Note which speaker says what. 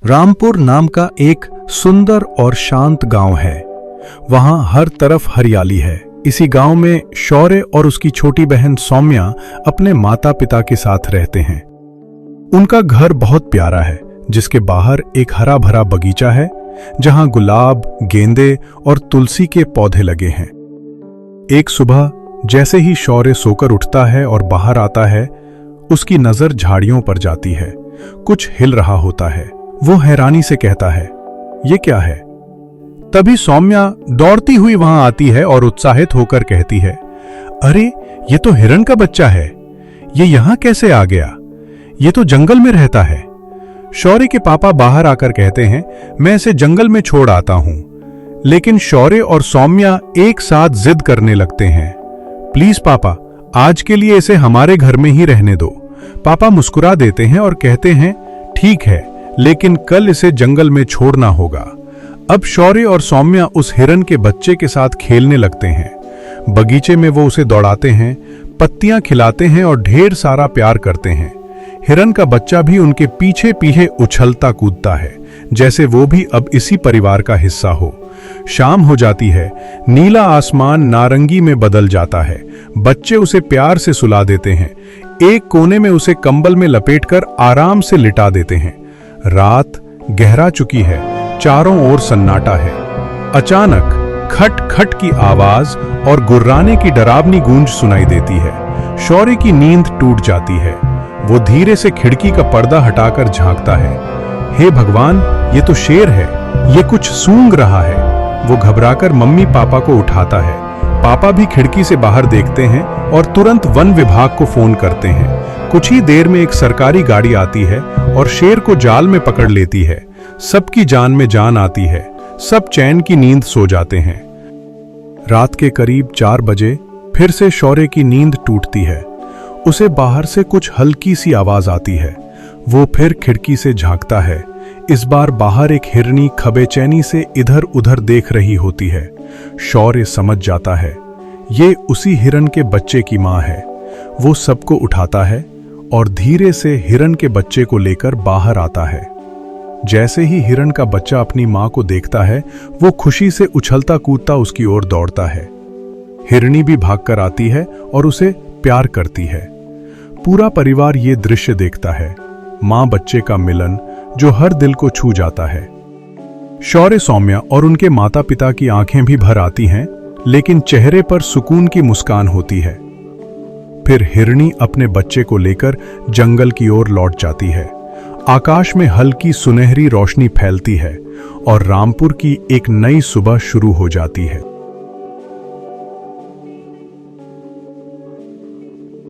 Speaker 1: रामपुर नाम का एक सुंदर और शांत गांव है। वहां हर तरफ हरियाली है। इसी गांव में शौर्य और उसकी छोटी बहन सौम्या अपने माता पिता के साथ रहते हैं। उनका घर बहुत प्यारा है, जिसके बाहर एक हरा भरा बगीचा है, जहां गुलाब, गेंदे और तुलसी के पौधे लगे हैं। एक सुबह जैसे ही शौर्य सोकर उठता है और बाहर आता है, उसकी नजर झाड़ियों पर जाती है। कुछ हिल रहा होता है। वो हैरानी से कहता है, ये क्या है? तभी सौम्या दौड़ती हुई वहां आती है और उत्साहित होकर कहती है, अरे ये तो हिरण का बच्चा है। ये यहां कैसे आ गया? ये तो जंगल में रहता है। शौर्य के पापा बाहर आकर कहते हैं, मैं इसे जंगल में छोड़ आता हूं। लेकिन शौर्य और सौम्या एक साथ जिद करने लगते हैं, प्लीज पापा, आज के लिए इसे हमारे घर में ही रहने दो। पापा मुस्कुरा देते हैं और कहते हैं, ठीक है, लेकिन कल इसे जंगल में छोड़ना होगा। अब शौर्य और सौम्या उस हिरन के बच्चे के साथ खेलने लगते हैं। बगीचे में वो उसे दौड़ाते हैं, पत्तियां खिलाते हैं और ढेर सारा प्यार करते हैं। हिरन का बच्चा भी उनके पीछे पीछे उछलता कूदता है, जैसे वो भी अब इसी परिवार का हिस्सा हो। शाम हो जाती है, नीला आसमान नारंगी में बदल जाता है। बच्चे उसे प्यार से सुला देते हैं। एक कोने में उसे कंबल में लपेटकर आराम से लिटा देते हैं। रात गहरा चुकी है, चारों ओर सन्नाटा है। अचानक खट खट की आवाज और गुर्राने की डरावनी गूंज सुनाई देती है। शौर्य की नींद टूट जाती है। वो धीरे से खिड़की का पर्दा हटाकर झांकता है। हे भगवान, ये तो शेर है, ये कुछ सूंघ रहा है। वो घबराकर मम्मी पापा को उठाता है। पापा भी खिड़की से बाहर देखते हैं और तुरंत वन विभाग को फोन करते हैं। कुछ ही देर में एक सरकारी गाड़ी आती है और शेर को जाल में पकड़ लेती है। सबकी जान में जान आती है। सब चैन की नींद सो जाते हैं। रात के करीब 4 बजे फिर से शौर्य की नींद टूटती है। उसे बाहर से कुछ हल्की सी आवाज आती है। वो फिर खिड़की से झांकता है। इस बार बाहर एक हिरनी खबेचैनी से इधर उधर देख रही होती है। शौर्य समझ जाता है, ये उसी हिरन के बच्चे की मां है। वो सबको उठाता है और धीरे से हिरन के बच्चे को लेकर बाहर आता है। जैसे ही हिरन का बच्चा अपनी मां को देखता है, वो खुशी से उछलता कूदता उसकी ओर दौड़ता है। हिरनी भी भागकर आती है और उसे प्यार करती है। पूरा परिवार ये दृश्य देखता है, मां बच्चे का मिलन जो हर दिल को छू जाता है। शौर्य, सौम्या और उनके माता पिता की आंखें भी भर आती हैं, लेकिन चेहरे पर सुकून की मुस्कान होती है। फिर हिरनी अपने बच्चे को लेकर जंगल की ओर लौट जाती है। आकाश में हल्की सुनहरी रोशनी फैलती है और रामपुर की एक नई सुबह शुरू हो जाती है।